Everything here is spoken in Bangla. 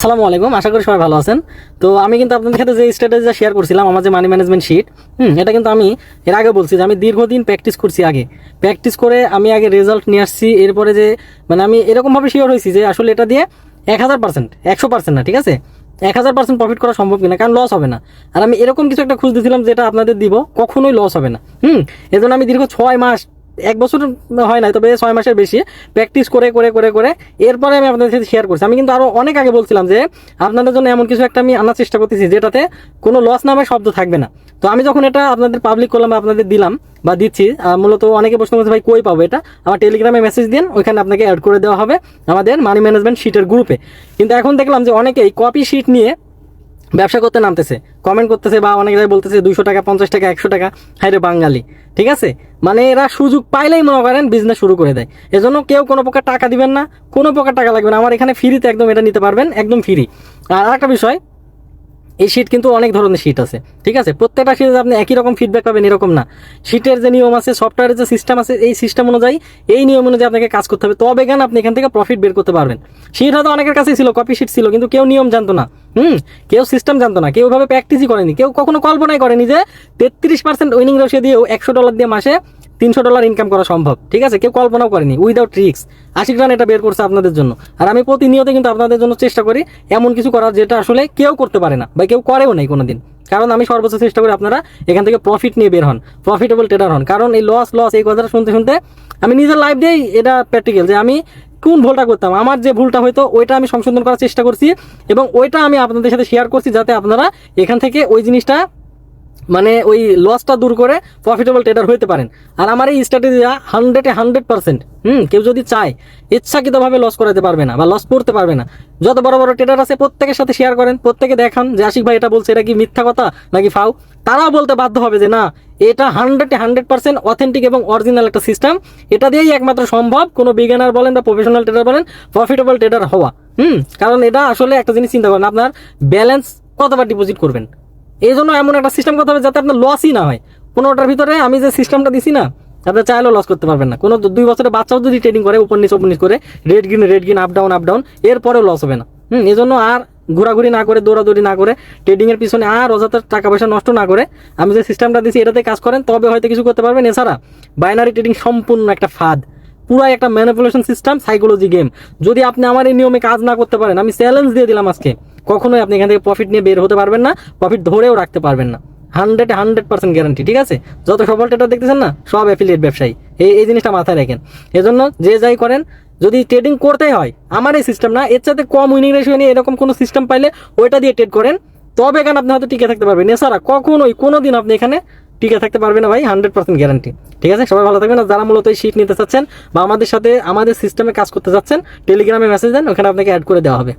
আসসালামু আলাইকুম, আশা করি সবাই ভালো আছেন। তো আমি কিন্তু আপনাদের সাথে যে স্ট্র্যাটেজিটা শেয়ার করছিলাম, আমার যে মানি ম্যানেজমেন্ট শিট, এটা কিন্তু আমি এর আগে বলছি যে আমি দীর্ঘদিন প্র্যাকটিস করছি। প্র্যাকটিস করে আমি আগে রেজাল্ট নিয়ে আসছি। এরপরে যে আমি এরকমভাবে শিওর হয়েছি যে আসলে এটা দিয়ে 1000%, 100% না, ঠিক আছে, 1000% প্রফিট করা সম্ভব কিনা, কারণ লস হবে না। আর আমি এরকম কিছু একটা খুঁজতেছিলাম যেটা আপনাদের দিব, কখনোই লস হবে না। এজন্য আমি দীর্ঘ 6 মাস, 1 বছর হয় না, তবে 6 মাসের বেশি প্র্যাকটিস করে করে করে করে এরপরে আমি আপনাদের সাথে শেয়ার করছি। আমি কিন্তু আরও অনেক আগে বলছিলাম যে আপনাদের জন্য এমন কিছু একটা আমি আনার চেষ্টা করতেছি যেটাতে কোনো লস নামে শব্দ থাকবে না। তো আমি যখন এটা আপনাদের পাবলিক করলাম, আপনাদের দিলাম বা দিচ্ছি, মূলত অনেকে প্রশ্ন করছে ভাই কই পাবো এটা, আমার টেলিগ্রামে মেসেজ দিন, ওইখানে আপনাকে অ্যাড করে দেওয়া হবে আমাদের মানি ম্যানেজমেন্ট শিটের গ্রুপে। কিন্তু এখন দেখলাম যে অনেকেই কপি শিট নিয়ে ব্যবসা করতে নামতেছে, কমেন্ট করতেছে, বা অনেক জায়গায় বলতেছে 200 টাকা, 50 টাকা, 100 টাকা। হাই রে বাঙালি, ঠিক আছে, এরা সুযোগ পাইলেই মনে করেন বিজনেস শুরু করে দেয়। এজন্য কেউ কোনো প্রকার টাকা দিবেন না, কোনো প্রকার টাকা লাগবে না। আমার এখানে ফ্রিতে একদম এটা নিতে পারবেন, একদম ফ্রি। আর একটা বিষয়, এই শিট কিন্তু অনেক ধরনের শিট আছে, ঠিক আছে, প্রত্যেকটা শিটে আপনি একই রকম ফিডব্যাক পাবেন এরকম না। শিটের যে নিয়ম আছে, সফটওয়্যারের যে সিস্টেম আছে, এই সিস্টেম অনুযায়ী, এই নিয়ম অনুযায়ী আপনাকে কাজ করতে হবে, তবে কেন আপনি এখান থেকে প্রফিট বের করতে পারবেন। শিট হয়তো অনেকের কাছেই ছিল, কপি শিট ছিল, কিন্তু কেউ নিয়ম জানতো না, কেউ সিস্টেম জানতো না, কেউ ভাবে প্র্যাকটিসই করেনি, কেউ কখনো কল্পনাই করেনি যে 33% উইনিং রেশিও দিয়েও $100 দিয়ে মাসে $300 ইনকাম করা সম্ভব, ঠিক আছে, কেউ কল্পনাও করেনি। উইদাউট ট্রিক্স আশিক রান এটা বের করছে আপনাদের জন্য। আর আমি প্রতিনিয়ত কিন্তু আপনাদের জন্য চেষ্টা করি এমন কিছু করার যেটা আসলে কেউ করতে পারে না বা কেউ করেও নাই কোনোদিন। কারণ আমি সর্বোচ্চ চেষ্টা করি আপনারা এখান থেকে প্রফিট নিয়ে বের হন, প্রফিটেবল ট্রেডার হন। কারণ এই লস এই কথাটা শুনতে শুনতে আমি নিজের লাইফ দিয়েই এটা প্র্যাকটিক্যাল, যে আমি কোন ভুলটা করতাম, আমার যে ভুলটা হয়তো ওইটা আমি সংশোধন করার চেষ্টা করছি, এবং ওইটা আমি আপনাদের সাথে শেয়ার করছি, যাতে আপনারা এখান থেকে ওই জিনিসটা ওই লসটা দূর করে প্রফিটেবল ট্রেডার হতে পারেন। আর আমার এই স্ট্র্যাটেজিটা 100% কেউ যদি চায় ইচ্ছাকৃতভাবে লস করাতে পারবে না বা লস করতে পারবে না। যত বড় বড় ট্রেডার আছে প্রত্যেকের সাথে শেয়ার করেন, প্রত্যেকে দেখান যে আশিক ভাই এটা বলছে, এটা কি মিথ্যা কথা নাকি ফাউ। তারাও বলতে বাধ্য হবে যে না, এটা 100% অথেন্টিক এবং অরিজিনাল একটা সিস্টেম, এটা দিয়েই একমাত্র সম্ভব কোনো বিগিনার বলেন বা প্রফেশনাল ট্রেডার বলেন প্রফিটেবল ট্রেডার হওয়া। কারণ এটা আসলে একটা জিনিস চিন্তা করেন, আপনার ব্যালেন্স কতবার ডিপোজিট করবেন, এই জন্য এমন একটা সিস্টেম করতে হবে যাতে আপনার লসই না হয়। 15টার ভিতরে আমি যে সিস্টেমটা দিছি না, আপনি চাইলেও লস করতে পারবেন না। কোনো 2 বছরের বাচ্চাও যদি ট্রেডিং করে উপর নিচ করে, রেড গ্রিন আপ ডাউন, এরপরেও লস হবে না। এই জন্য আর ঘোরাঘুরি না করে, দৌড়াদৌড়ি না করে, ট্রেডিংয়ের পিছনে আর অযথা টাকা পয়সা নষ্ট না করে, আমি যে সিস্টেমটা দিছি এটাতে কাজ করেন, তবে হয়তো কিছু করতে পারবেন। এছাড়া বাইনারি ট্রেডিং সম্পূর্ণ একটা ফাঁদ, পুরাই একটা ম্যানিপুলেশন সিস্টেম, সাইকোলজি গেম। যদি আপনি আমার এই নিয়মে কাজ না করতে পারেন, আমি চ্যালেঞ্জ দিয়ে দিলাম আজকে, কখনোই আপনি এখান থেকে প্রফিট নিয়ে বের হতে পারবেন না, প্রফিট ধরেও রাখতে পারবেন না। 100% গ্যারান্টি, ঠিক আছে। যত সফল ট্রেডার দেখতেছেন না, সব অ্যাফিলিয়েট ব্যবসায়ী। এই জিনিসটা মাথায় রাখেন। এজন্য যে যাই করেন, যদি ট্রেডিং করতেই হয় আমার এই সিস্টেম না, এর সাথে কম উইনিং রেশিও নিয়ে এরকম কোনো সিস্টেম পাইলে ওইটা দিয়ে ট্রেড করেন, তবে এখানে আপনি হয়তো টিকে থাকতে পারবেন। এছাড়া কখনোই কোনোদিন আপনি এখানে টিকে থাকতে পারবেন না ভাই, 100% গ্যারান্টি, ঠিক আছে। সবাই ভালো থাকবেন। আর যারা মূলত এই শিট নিতে চাচ্ছেন বা আমাদের সাথে আমাদের সিস্টেমে কাজ করতে চাচ্ছেন, টেলিগ্রামে মেসেজ দেন, ওখানে আপনাকে অ্যাড করে দেওয়া হবে।